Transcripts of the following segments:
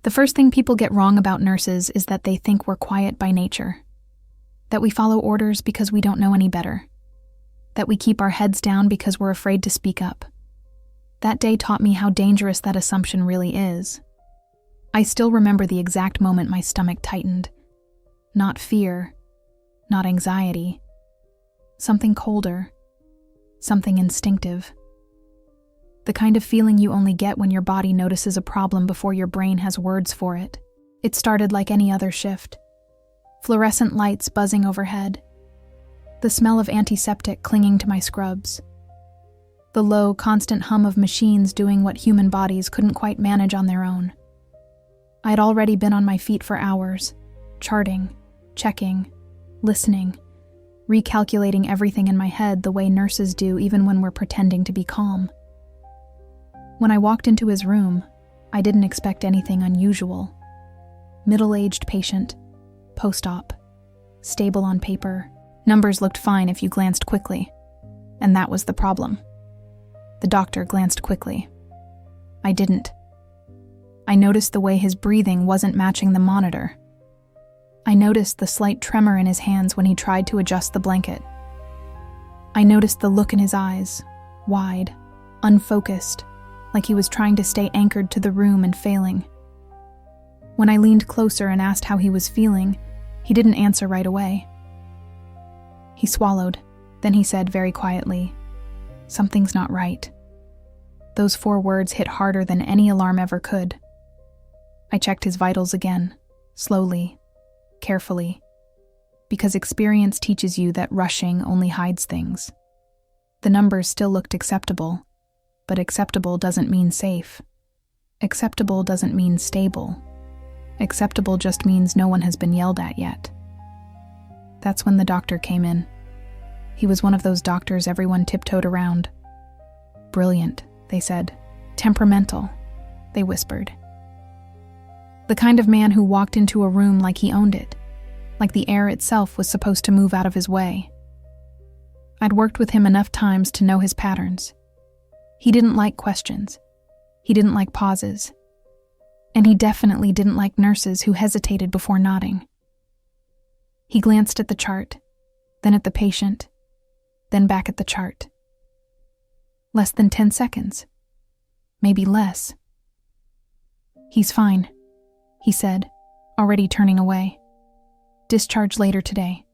The first thing people get wrong about nurses is that they think we're quiet by nature, that we follow orders because we don't know any better, that we keep our heads down because we're afraid to speak up. That day taught me how dangerous that assumption really is. I still remember the exact moment my stomach tightened. Not fear, not anxiety. Something colder, something instinctive. The kind of feeling you only get when your body notices a problem before your brain has words for it. It started like any other shift. Fluorescent lights buzzing overhead. The smell of antiseptic clinging to my scrubs. The low, constant hum of machines doing what human bodies couldn't quite manage on their own. I'd already been on my feet for hours, charting, checking, listening, recalculating everything in my head the way nurses do even when we're pretending to be calm. When I walked into his room, I didn't expect anything unusual. Middle-aged patient, post-op, stable on paper. Numbers looked fine if you glanced quickly, and that was the problem. The doctor glanced quickly. I didn't. I noticed the way his breathing wasn't matching the monitor. I noticed the slight tremor in his hands when he tried to adjust the blanket. I noticed the look in his eyes, wide, unfocused, like he was trying to stay anchored to the room and failing. When I leaned closer and asked how he was feeling, he didn't answer right away. He swallowed, then he said very quietly, "Something's not right." Those 4 words hit harder than any alarm ever could. I checked his vitals again, slowly, carefully, because experience teaches you that rushing only hides things. The numbers still looked acceptable, but acceptable doesn't mean safe. Acceptable doesn't mean stable. Acceptable just means no one has been yelled at yet. That's when the doctor came in. He was one of those doctors everyone tiptoed around. Brilliant, they said. Temperamental, they whispered. The kind of man who walked into a room like he owned it, like the air itself was supposed to move out of his way. I'd worked with him enough times to know his patterns. He didn't like questions. He didn't like pauses. And he definitely didn't like nurses who hesitated before nodding. He glanced at the chart, then at the patient, then back at the chart. Less than 10 seconds. Maybe less. "He's fine," he said, already turning away. "Discharge later today."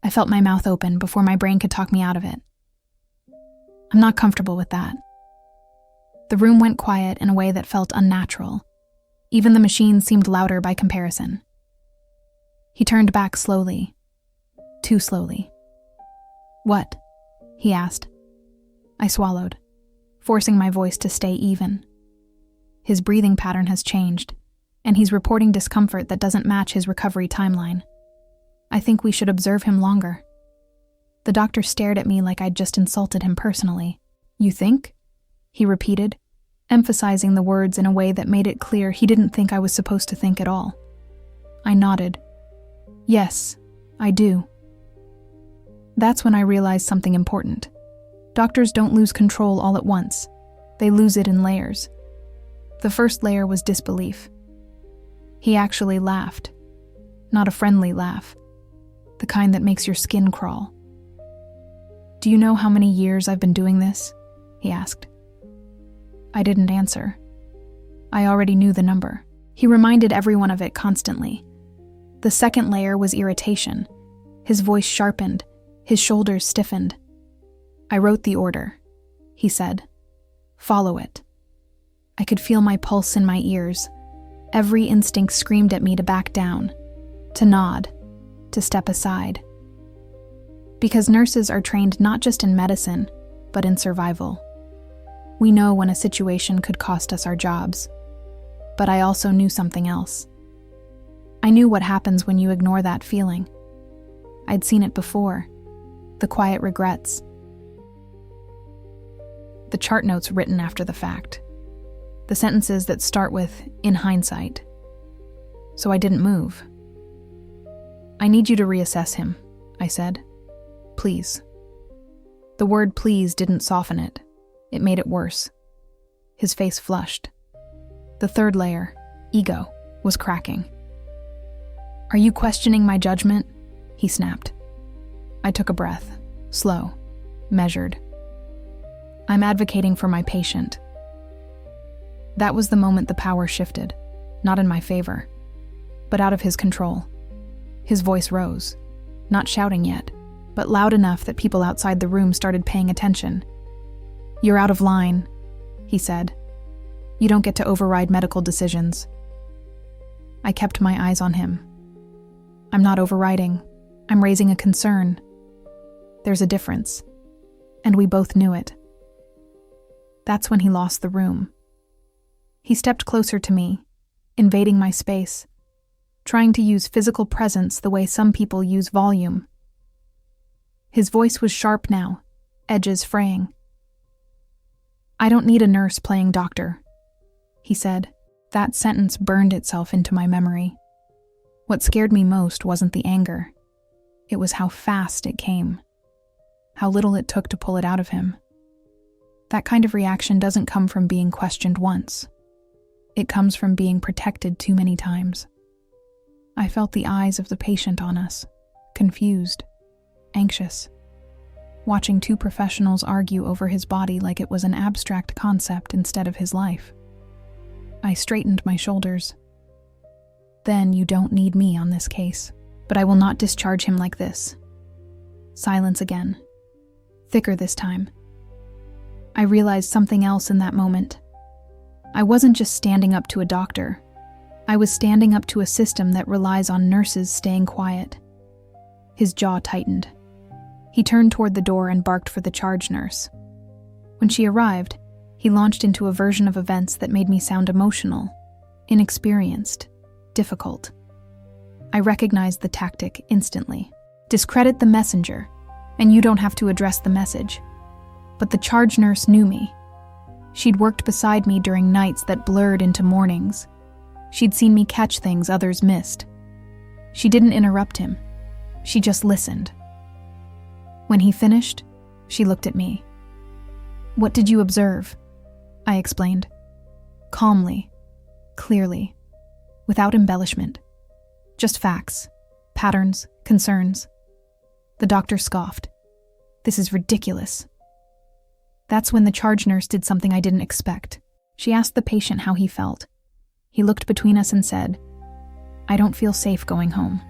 I felt my mouth open before my brain could talk me out of it. I'm not comfortable with that. The room went quiet in a way that felt unnatural. Even the machines seemed louder by comparison. He turned back slowly. Too slowly. "What?" he asked. I swallowed, forcing my voice to stay even. His breathing pattern has changed, and he's reporting discomfort that doesn't match his recovery timeline. I think we should observe him longer. The doctor stared at me like I'd just insulted him personally. "You think?" he repeated, emphasizing the words in a way that made it clear he didn't think I was supposed to think at all. I nodded. "Yes, I do." That's when I realized something important. Doctors don't lose control all at once. They lose it in layers. The first layer was disbelief. He actually laughed. Not a friendly laugh. The kind that makes your skin crawl. "Do you know how many years I've been doing this?" he asked. I didn't answer. I already knew the number. He reminded everyone of it constantly. The second layer was irritation. His voice sharpened. His shoulders stiffened. "I wrote the order," he said. "Follow it." I could feel my pulse in my ears. Every instinct screamed at me to back down, to nod, to step aside. Because nurses are trained not just in medicine, but in survival. We know when a situation could cost us our jobs. But I also knew something else. I knew what happens when you ignore that feeling. I'd seen it before. The quiet regrets. The chart notes written after the fact. The sentences that start with, "in hindsight." So I didn't move. "I need you to reassess him," I said. "Please." The word "please" didn't soften it. It made it worse. His face flushed. The third layer, ego, was cracking. "Are you questioning my judgment?" he snapped. I took a breath, slow, measured. "I'm advocating for my patient." That was the moment the power shifted, not in my favor, but out of his control. His voice rose, not shouting yet, but loud enough that people outside the room started paying attention. "You're out of line," he said. "You don't get to override medical decisions." I kept my eyes on him. "I'm not overriding. I'm raising a concern. There's a difference." And we both knew it. That's when he lost the room. He stepped closer to me, invading my space, trying to use physical presence the way some people use volume. His voice was sharp now, edges fraying. "I don't need a nurse playing doctor," he said. That sentence burned itself into my memory. What scared me most wasn't the anger. It was how fast it came, how little it took to pull it out of him. That kind of reaction doesn't come from being questioned once. It comes from being protected too many times. I felt the eyes of the patient on us, confused, anxious, watching two professionals argue over his body like it was an abstract concept instead of his life. I straightened my shoulders. "Then you don't need me on this case, but I will not discharge him like this." Silence again, thicker this time. I realized something else in that moment. I wasn't just standing up to a doctor. I was standing up to a system that relies on nurses staying quiet. His jaw tightened. He turned toward the door and barked for the charge nurse. When she arrived, he launched into a version of events that made me sound emotional, inexperienced, difficult. I recognized the tactic instantly. Discredit the messenger, and you don't have to address the message. But the charge nurse knew me. She'd worked beside me during nights that blurred into mornings. She'd seen me catch things others missed. She didn't interrupt him. She just listened. When he finished, she looked at me. "What did you observe?" I explained. Calmly, clearly, without embellishment. Just facts, patterns, concerns. The doctor scoffed. "This is ridiculous." That's when the charge nurse did something I didn't expect. She asked the patient how he felt. He looked between us and said, "I don't feel safe going home."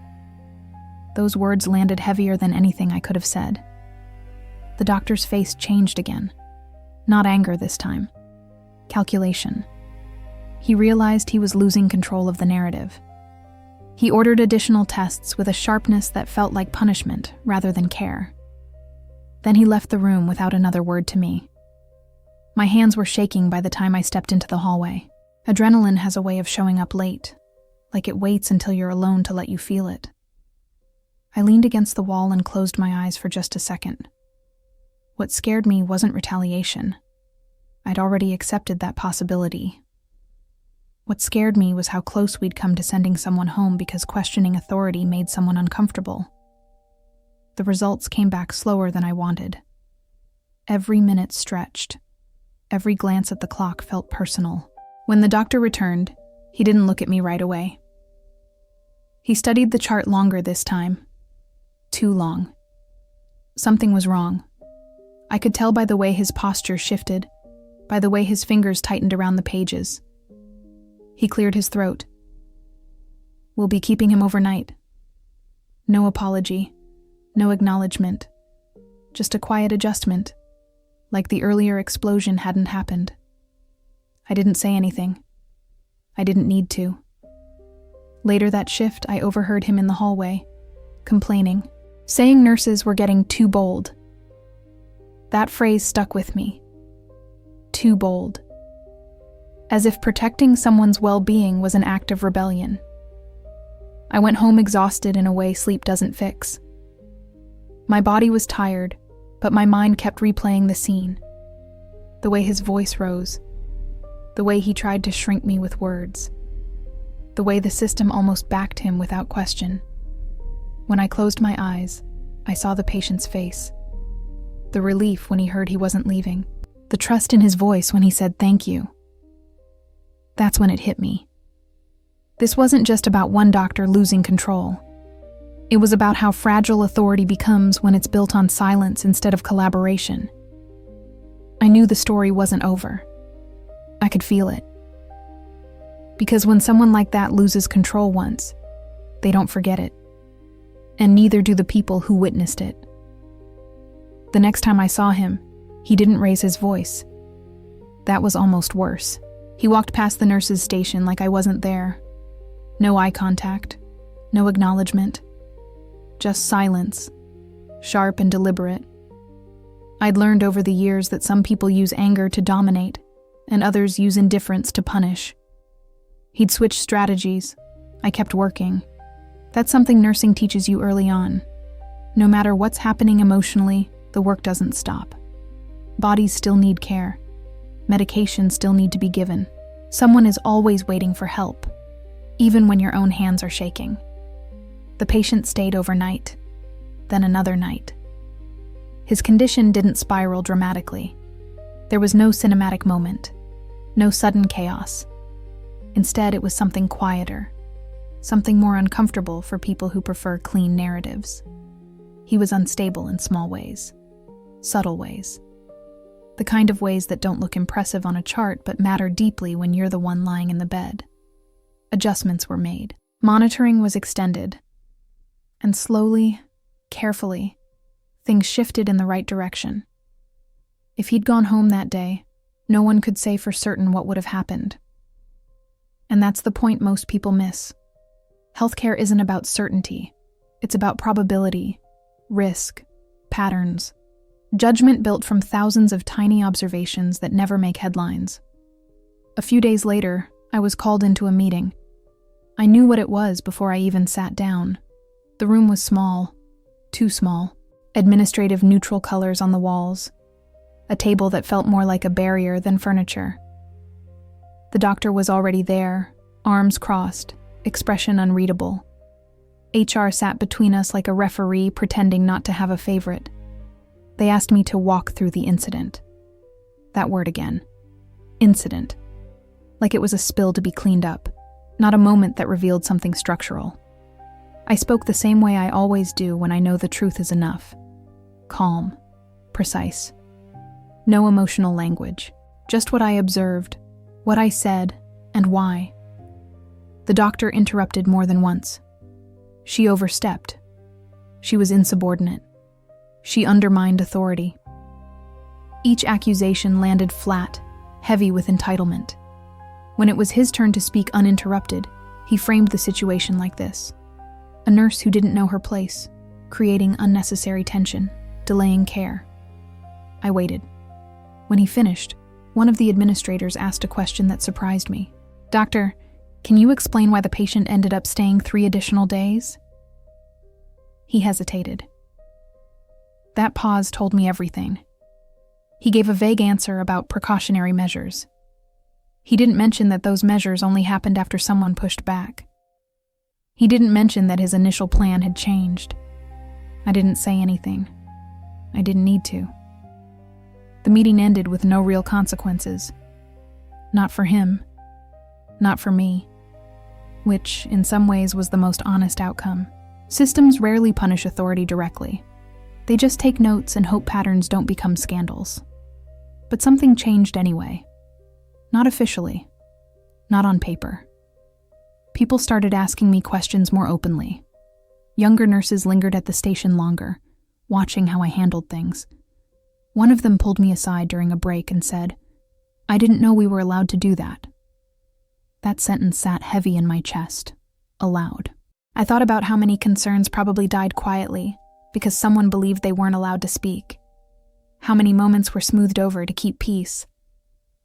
Those words landed heavier than anything I could have said. The doctor's face changed again. Not anger this time. Calculation. He realized he was losing control of the narrative. He ordered additional tests with a sharpness that felt like punishment rather than care. Then he left the room without another word to me. My hands were shaking by the time I stepped into the hallway. Adrenaline has a way of showing up late, like it waits until you're alone to let you feel it. I leaned against the wall and closed my eyes for just a second. What scared me wasn't retaliation. I'd already accepted that possibility. What scared me was how close we'd come to sending someone home because questioning authority made someone uncomfortable. The results came back slower than I wanted. Every minute stretched. Every glance at the clock felt personal. When the doctor returned, he didn't look at me right away. He studied the chart longer this time. Too long. Something was wrong. I could tell by the way his posture shifted, by the way his fingers tightened around the pages. He cleared his throat. "We'll be keeping him overnight." No apology, no acknowledgement, just a quiet adjustment, like the earlier explosion hadn't happened. I didn't say anything. I didn't need to. Later that shift, I overheard him in the hallway, complaining, saying nurses were getting too bold. That phrase stuck with me. Too bold. As if protecting someone's well-being was an act of rebellion. I went home exhausted in a way sleep doesn't fix. My body was tired, but my mind kept replaying the scene. The way his voice rose. The way he tried to shrink me with words. The way the system almost backed him without question. When I closed my eyes, I saw the patient's face. The relief when he heard he wasn't leaving. The trust in his voice when he said thank you. That's when it hit me. This wasn't just about one doctor losing control. It was about how fragile authority becomes when it's built on silence instead of collaboration. I knew the story wasn't over. I could feel it. Because when someone like that loses control once, they don't forget it. And neither do the people who witnessed it. The next time I saw him, he didn't raise his voice. That was almost worse. He walked past the nurse's station like I wasn't there. No eye contact, no acknowledgement. Just silence, sharp and deliberate. I'd learned over the years that some people use anger to dominate, and others use indifference to punish. He'd switch strategies. I kept working. That's something nursing teaches you early on. No matter what's happening emotionally, the work doesn't stop. Bodies still need care. Medications still need to be given. Someone is always waiting for help, even when your own hands are shaking. The patient stayed overnight, then another night. His condition didn't spiral dramatically. There was no cinematic moment, no sudden chaos. Instead, it was something quieter, something more uncomfortable for people who prefer clean narratives. He was unstable in small ways, subtle ways. The kind of ways that don't look impressive on a chart but matter deeply when you're the one lying in the bed. Adjustments were made. Monitoring was extended. And slowly, carefully, things shifted in the right direction. If he'd gone home that day, no one could say for certain what would have happened. And that's the point most people miss. Healthcare isn't about certainty. It's about probability, risk, patterns. Judgment built from thousands of tiny observations that never make headlines. A few days later, I was called into a meeting. I knew what it was before I even sat down. The room was small, too small. Administrative neutral colors on the walls. A table that felt more like a barrier than furniture. The doctor was already there, arms crossed, expression unreadable. HR sat between us like a referee pretending not to have a favorite. They asked me to walk through the incident. That word again. Incident. Like it was a spill to be cleaned up, not a moment that revealed something structural. I spoke the same way I always do when I know the truth is enough. Calm, precise. No emotional language, just what I observed, what I said, and why. The doctor interrupted more than once. She overstepped. She was insubordinate. She undermined authority. Each accusation landed flat, heavy with entitlement. When it was his turn to speak uninterrupted, he framed the situation like this. A nurse who didn't know her place, creating unnecessary tension, delaying care. I waited. When he finished, one of the administrators asked a question that surprised me. "Doctor, can you explain why the patient ended up staying 3 additional days?" He hesitated. That pause told me everything. He gave a vague answer about precautionary measures. He didn't mention that those measures only happened after someone pushed back. He didn't mention that his initial plan had changed. I didn't say anything. I didn't need to. The meeting ended with no real consequences. Not for him. Not for me. Which, in some ways, was the most honest outcome. Systems rarely punish authority directly. They just take notes and hope patterns don't become scandals. But something changed anyway. Not officially. Not on paper. People started asking me questions more openly. Younger nurses lingered at the station longer, watching how I handled things. One of them pulled me aside during a break and said, "I didn't know we were allowed to do that." That sentence sat heavy in my chest, aloud. I thought about how many concerns probably died quietly because someone believed they weren't allowed to speak. How many moments were smoothed over to keep peace.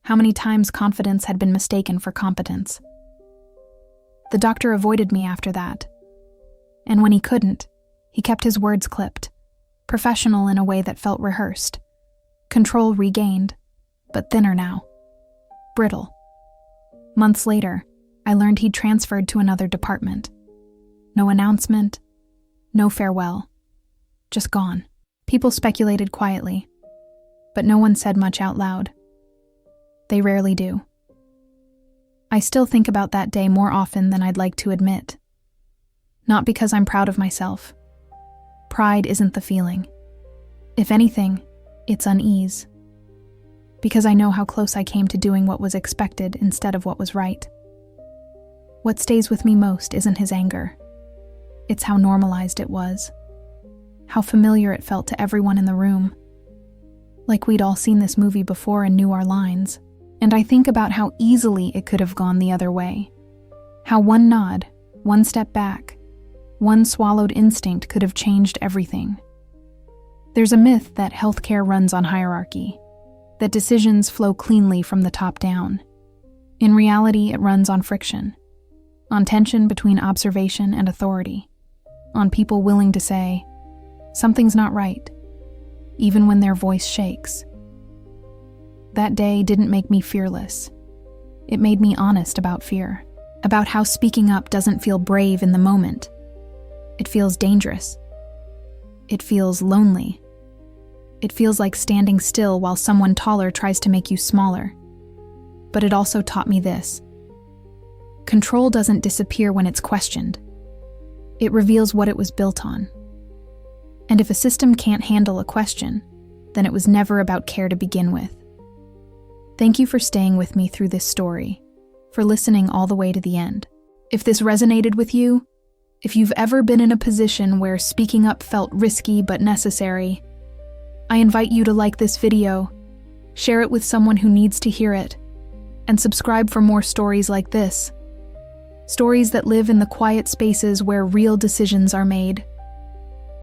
How many times confidence had been mistaken for competence. The doctor avoided me after that. And when he couldn't, he kept his words clipped, professional in a way that felt rehearsed. Control regained, but thinner now. Brittle. Months later, I learned he'd transferred to another department. No announcement, no farewell. Just gone. People speculated quietly, but no one said much out loud. They rarely do. I still think about that day more often than I'd like to admit. Not because I'm proud of myself. Pride isn't the feeling. If anything, it's unease. Because I know how close I came to doing what was expected instead of what was right. What stays with me most isn't his anger. It's how normalized it was. How familiar it felt to everyone in the room. Like we'd all seen this movie before and knew our lines. And I think about how easily it could have gone the other way. How one nod, one step back, one swallowed instinct could have changed everything. There's a myth that healthcare runs on hierarchy, that decisions flow cleanly from the top down. In reality, it runs on friction, on tension between observation and authority, on people willing to say, something's not right, even when their voice shakes. That day didn't make me fearless. It made me honest about fear, about how speaking up doesn't feel brave in the moment. It feels dangerous. It feels lonely. It feels like standing still while someone taller tries to make you smaller. But it also taught me this. Control doesn't disappear when it's questioned. It reveals what it was built on. And if a system can't handle a question, then it was never about care to begin with. Thank you for staying with me through this story, for listening all the way to the end. If this resonated with you, if you've ever been in a position where speaking up felt risky but necessary, I invite you to like this video, share it with someone who needs to hear it, and subscribe for more stories like this. Stories that live in the quiet spaces where real decisions are made.